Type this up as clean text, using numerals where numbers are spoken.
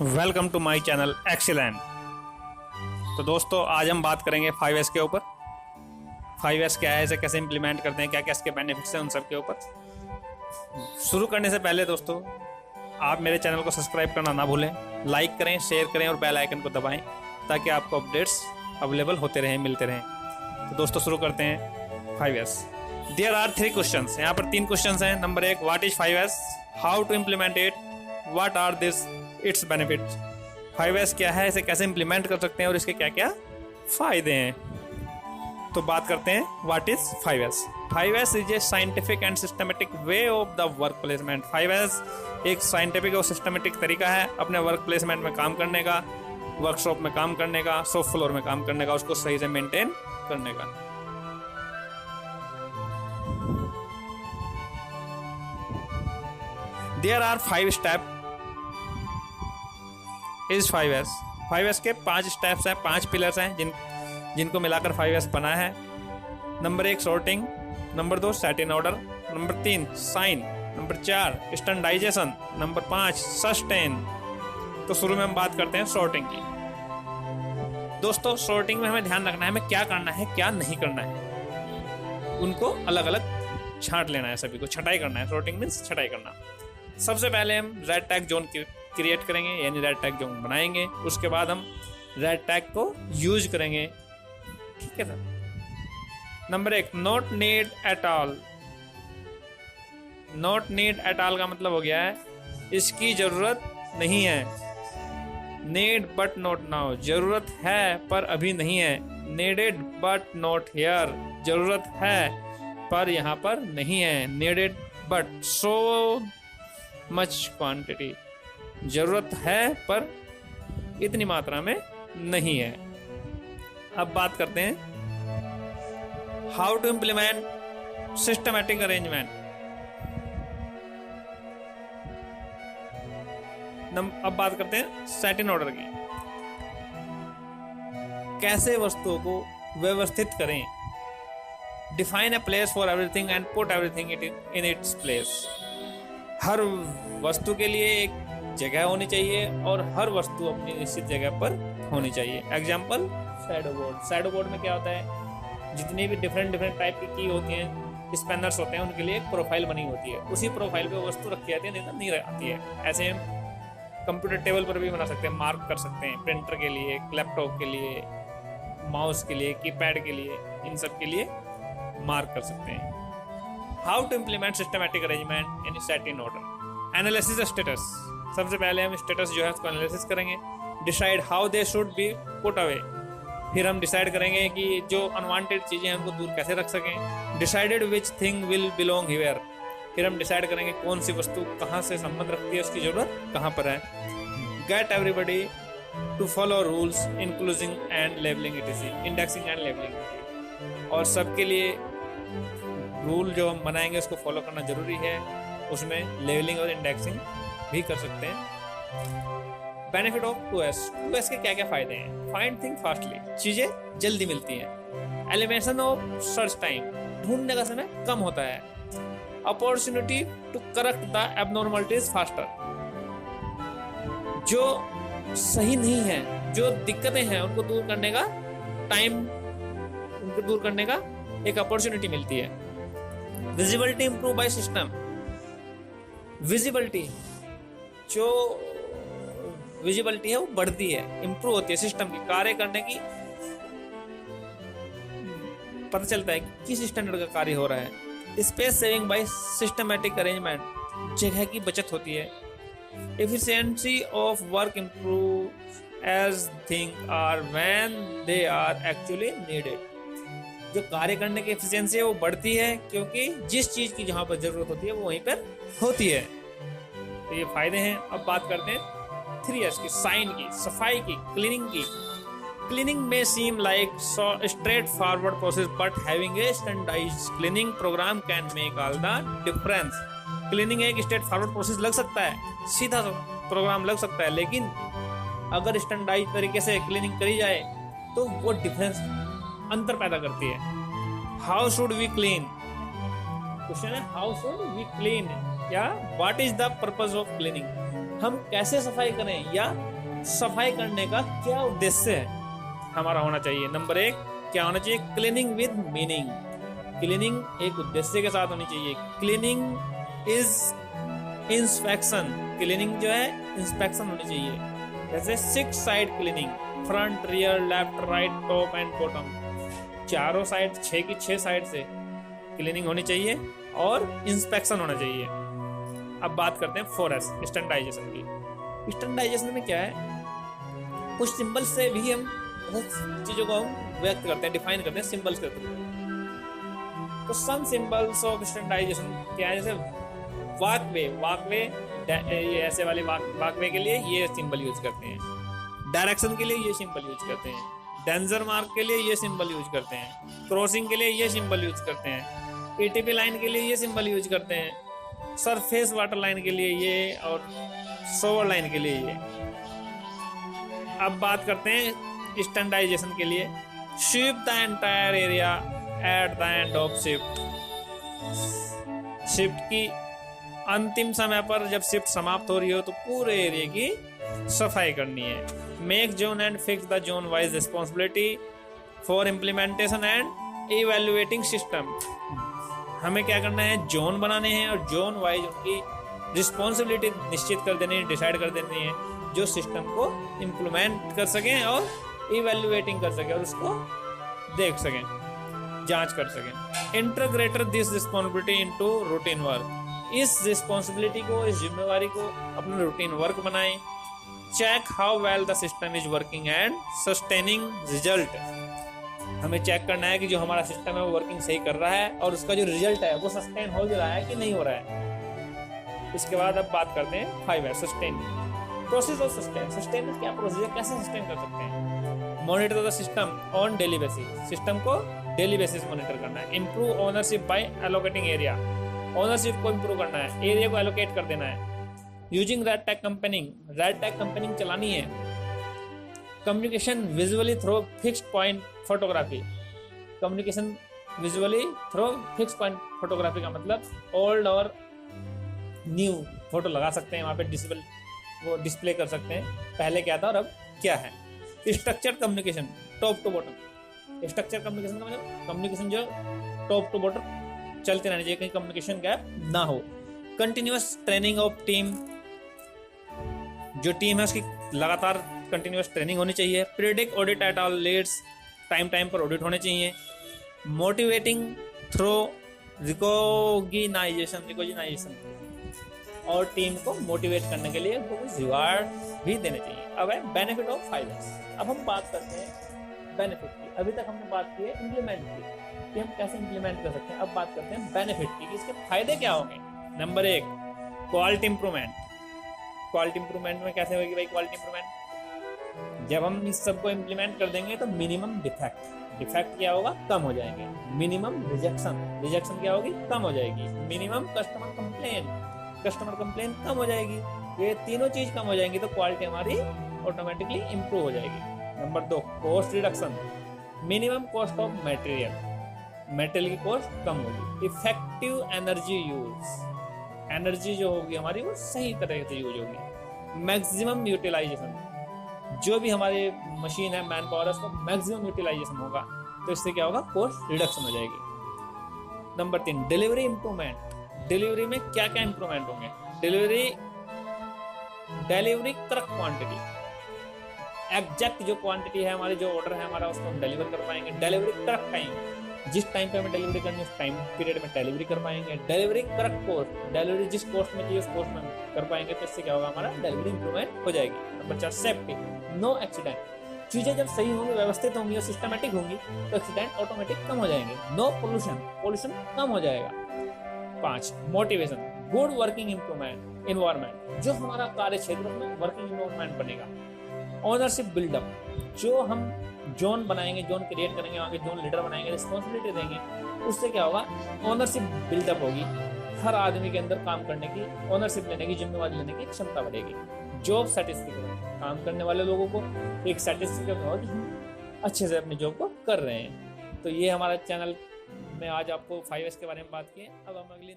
Welcome to my channel excellent. तो दोस्तों आज हम बात करेंगे 5S के ऊपर। 5S क्या है, इसे कैसे इम्प्लीमेंट करते हैं, क्या क्या इसके बेनिफिट्स हैं, उन सब के ऊपर। शुरू करने से पहले दोस्तों आप मेरे चैनल को सब्सक्राइब करना ना भूलें, लाइक करें, शेयर करें और बेल आइकन को दबाएं ताकि आपको अपडेट्स अवेलेबल होते रहें, मिलते रहें। तो दोस्तों शुरू करते हैं 5S। There are 3 questions. यहाँ पर 3 क्वेश्चंस हैं। Number 1, what is 5S, how to implement it, what are this its benefits. 5S क्या है, इसे कैसे इम्प्लीमेंट कर सकते हैं और इसके क्या क्या फायदे हैं। तो बात करते हैं what is 5S। 5S is a scientific and systematic way of the work placement. 5S एक साइंटिफिक और सिस्टमेटिक तरीका है अपने वर्क प्लेसमेंट में काम करने का, वर्कशॉप में काम करने का, शॉप फ्लोर में काम करने का, उसको सही से मेंटेन करने का। There are 5 step is 5S। 5S के 5 स्टेप्स हैं, 5 पिलर्स हैं जिनको मिलाकर 5S बना है। Number 1 sorting, number 2 set in order, number 3 shine, number 4 standardization, number 5 sustain. तो शुरू में हम बात करते हैं सॉर्टिंग की। दोस्तों सॉर्टिंग में हमें ध्यान रखना है हमें क्या करना है, क्या नहीं करना है, उनको अलग अलग छांट लेना है, सभी को छटाई करना है। सॉर्टिंग मीन्स छटाई करना। सबसे पहले हम रेड टैग जोन क्रिएट करेंगे, यानी रेड टैग जोन बनाएंगे। उसके बाद हम रेड टैग को यूज करेंगे। ठीक है sir. Number 1 not need at all. Not need at all का मतलब हो गया है इसकी जरूरत नहीं है। नीड बट नॉट नाउ, जरूरत है पर अभी नहीं है। नीडेड बट नॉट हियर, जरूरत है पर यहाँ पर नहीं है। Needed but so much quantity, जरूरत है पर इतनी मात्रा में नहीं है। अब बात करते हैं how to implement systematic arrangement. अब बात करते हैं सेट इन ऑर्डर की। कैसे वस्तुओं को व्यवस्थित करें। Define a place for everything and put everything in its place. हर वस्तु के लिए एक जगह होनी चाहिए और हर वस्तु अपनी निश्चित जगह पर होनी चाहिए। Example shadow board. Shadow board में क्या होता है, जितनी भी डिफरेंट टाइप की होती हैं, स्पैनर्स होते हैं, उनके लिए एक प्रोफाइल बनी होती है। उसी प्रोफाइल पे वस्तु रखी जाती है, नहीं आती है। ऐसे हम कंप्यूटर टेबल पर भी बना सकते हैं, मार्क कर सकते हैं। प्रिंटर के लिए, लैपटॉप के लिए, माउस के लिए, कीपैड के लिए, इन सब के लिए मार्क कर सकते हैं। How to implement systematic arrangement in set in order. Analysis status. सबसे पहले हम स्टेटस जो है उसको एनालिसिस करेंगे। Decide how they should be put away. फिर हम डिसाइड करेंगे कि जो अनवांटेड चीज़ें हैं उनको दूर कैसे रख सकें। Decided which thing will belong here. फिर हम डिसाइड करेंगे कौन सी वस्तु कहाँ से संबंध रखती है, उसकी जरूरत कहाँ पर है। Get everybody to follow rules including and labeling etc. Indexing and labeling. और सबके लिए रूल जो हम बनाएंगे उसको फॉलो करना जरूरी है। उसमें लेबलिंग और इंडेक्सिंग भी कर सकते हैं। बेनिफिट ऑफ 2S के क्या क्या फायदे हैं। फाइंड थिंग फास्टली, चीजें जल्दी मिलती हैं। एलिमिनेशन ऑफ सर्च टाइम, ढूंढने का समय कम होता है। Opportunity to correct the abnormalities faster, जो सही नहीं है, जो दिक्कतें हैं उनको दूर करने का टाइम, उनको दूर करने का एक अपॉर्चुनिटी मिलती है। Visibility improve by system. Visibility, जो विजिबिलिटी है वो बढ़ती है, इंप्रूव होती है सिस्टम की, कार्य करने की पता चलता है कि किस स्टैंडर्ड का कार्य हो रहा है। Space saving by systematic arrangement, जगह की बचत होती है। Efficiency of work improve as thing are when they are actually needed. जो कार्य करने की एफिशिएंसी है वो बढ़ती है क्योंकि जिस चीज की जहां पर जरूरत होती है वो वहीं पर होती है। तो ये फायदे हैं। अब बात करते हैं 3S की, साइन की, सफाई की, क्लीनिंग की। क्लीनिंग में seem like straightforward process but having a standardized cleaning program can make all the difference. Cleaning एक स्ट्रेट फॉरवर्ड प्रोसेस लग सकता है, सीधा प्रोग्राम लग सकता है, लेकिन अगर स्टैंडर्डाइज्ड तरीके से क्लीनिंग करी जाए तो वो डिफरेंस, अंतर पैदा करती है। How should we clean. Question है हाउ शुड वी क्लीन या what is the purpose of cleaning. हम कैसे सफाई करें या सफाई करने का क्या उद्देश्य है हमारा होना चाहिए। नंबर 1 क्या होना चाहिए, क्लीनिंग विद मीनिंग। क्लीनिंग एक उद्देश्य के साथ होनी चाहिए। क्लीनिंग इज इंस्पेक्शन, क्लीनिंग जो है इंस्पेक्शन होनी चाहिए। जैसे 6 side cleaning, front rear left right top and bottom, चारों साइड 6 की 6 साइड से क्लीनिंग होनी चाहिए और इंस्पेक्शन होना चाहिए। अब बात करते हैं 4S स्टैंडर्डाइजेशन की। स्टैंडर्डाइजेशन में क्या है, कुछ सिंबल से भी हम बहुत चीजों को हम व्यक्त करते हैं, डिफाइन करते हैं सिंबल्स के थ्रू। तो सम सिंबल्स ऑफ स्टैंडर्डाइजेशन क्या है, जैसे वॉकवे, ये ऐसे वाले वॉकवे के लिए ये सिंबल यूज करते हैं, डायरेक्शन के लिए ये सिंबल यूज करते हैं, डेंजर मार्क के लिए ये सिंबल यूज करते हैं, क्रॉसिंग के लिए ये सिंबल यूज करते हैं, एटीपी लाइन के लिए ये सिंबल यूज करते हैं, सरफेस वाटर लाइन के लिए ये और सोवर लाइन के लिए ये। अब बात करते हैं स्टैंडर्डाइजेशन के लिए, shift the entire area at the end of shift. Shift की अंतिम समय पर जब शिफ्ट समाप्त हो रही हो तो पूरे एरिया की सफाई करनी है। Make zone and fix the zone wise responsibility for implementation and evaluating system. हमें क्या करना है, जोन बनाने हैं और जोन वाइज उनकी रिस्पॉन्सिबिलिटी निश्चित कर देनी है, डिसाइड कर देनी है, जो सिस्टम को इम्प्लीमेंट कर सकें और इवेल्युएटिंग कर सकें और उसको देख सकें, जांच कर सकें। Integrate this responsibility into routine work. इस रिस्पॉन्सिबिलिटी को, इस जिम्मेवारी को अपना रूटीन वर्क बनाएं। Check how well the system is working and sustaining result. हमें चेक करना है कि जो हमारा सिस्टम है वो वर्किंग सही कर रहा है और उसका जो रिजल्ट है वो सस्टेन हो रहा है कि नहीं हो रहा है। इसके बाद अब बात करते हैं 5 sustain. Process of sustain. Sustain में क्या प्रोसेस है, कैसे सस्टेन कर सकते हैं। Monitor the system on daily basis. System को डेली बेसिस मॉनिटर करना है। Improve ownership by allocating area. Ownership को इंप्रूव करना है, एरिया को एलोकेट कर देना है। Using red tag campaigning. Red tag campaigning चलानी है। Communication visually through fixed point photography. Communication visually through fixed point photography का मतलब ओल्ड और न्यू फोटो लगा सकते हैं, वहाँ पे वो डिस्प्ले कर सकते हैं, पहले क्या था और अब क्या है। Structure communication top to bottom. Structure communication का मतलब कम्युनिकेशन जो टॉप टू बॉटम चलते रहना चाहिए, कहीं कम्युनिकेशन गैप ना हो। Continuous training of team. जो टीम है उसकी लगातार कंटिन्यूअस ट्रेनिंग होनी चाहिए। Periodic audit at all leads. Time पर ऑडिट होने चाहिए। मोटिवेटिंग थ्रू रिकॉग्नाइजेशन और टीम को मोटिवेट करने के लिए कुछ रिवार्ड भी देने चाहिए। अब है बेनिफिट ऑफ 5S। अब हम बात करते हैं बेनिफिट की। अभी तक हमने बात की है इम्प्लीमेंट की कि हम कैसे इम्प्लीमेंट कर सकते हैं। अब बात करते हैं बेनिफिट की कि इसके फायदे क्या होंगे। Number 1 quality improvement. Quality improvement में कैसे होगी भाई क्वालिटी इंप्रूवमेंट, जब हम इस सबको इम्प्लीमेंट कर देंगे तो मिनिमम डिफेक्ट क्या होगा, कम हो जाएंगे। मिनिमम रिजेक्शन क्या होगी, कम हो जाएगी। मिनिमम कस्टमर कंप्लेन कम हो जाएगी। ये तीनों चीज कम हो जाएंगी तो क्वालिटी हमारी ऑटोमेटिकली इंप्रूव हो जाएगी। Number 2 cost reduction. Minimum cost of material की कॉस्ट कम होगी। Effective energy use. एनर्जी जो होगी हमारी वो सही तरह से यूज होगी। Maximum utilization. जो भी हमारे मशीन है, मैन पावर है, उसका मैक्सिमम यूटिलाइजेशन होगा तो इससे क्या होगा, कॉस्ट रिडक्शन हो जाएगी। Number 3 delivery improvement. डिलीवरी में क्या क्या इंप्रूवमेंट होंगे। Delivery correct quantity. एग्जैक्ट जो क्वांटिटी है हमारी, जो ऑर्डर है हमारा, उसको हम डिलीवर कर पाएंगे। Delivery correct time. जिस टाइम पे हमें डिलीवरी करनी है उस टाइम पीरियड में डिलीवरी कर पाएंगे। Delivery correct cost. डिलीवरी जिस कॉस्ट में चाहिए उस कॉस्ट में कर पाएंगे तो इससे क्या होगा, हमारा डिलीवरी इंप्रूवमेंट हो जाएगी। Number 4 safety. No accident. चीजें जब सही होंगी, व्यवस्थित होंगी और सिस्टमेटिक होंगी तो एक्सीडेंट ऑटोमेटिक कम हो जाएंगे। नो पोल्यूशन कम हो जाएगा। 5 मोटिवेशन। Good working environment. जो हमारा कार्य क्षेत्र में वर्किंग इन्वायरमेंट बनेगा। Ownership buildup. जो हम जोन बनाएंगे, जोन क्रिएट करेंगे, वहाँ के जोन लीडर बनाएंगे, रिस्पॉन्सिबिलिटी देंगे, उससे क्या होगा, ओनरशिप बिल्डअप होगी। हर आदमी के अंदर काम करने की, ओनरशिप लेने की, जिम्मेवारी लेने की क्षमता बढ़ेगी। Job satisfaction. काम करने वाले लोगों को एक सर्टिफिकेट होगा कि हम अच्छे से अपने जॉब को कर रहे हैं। तो ये हमारा चैनल में आज आपको 5S के बारे में बात की है। अब हम अगली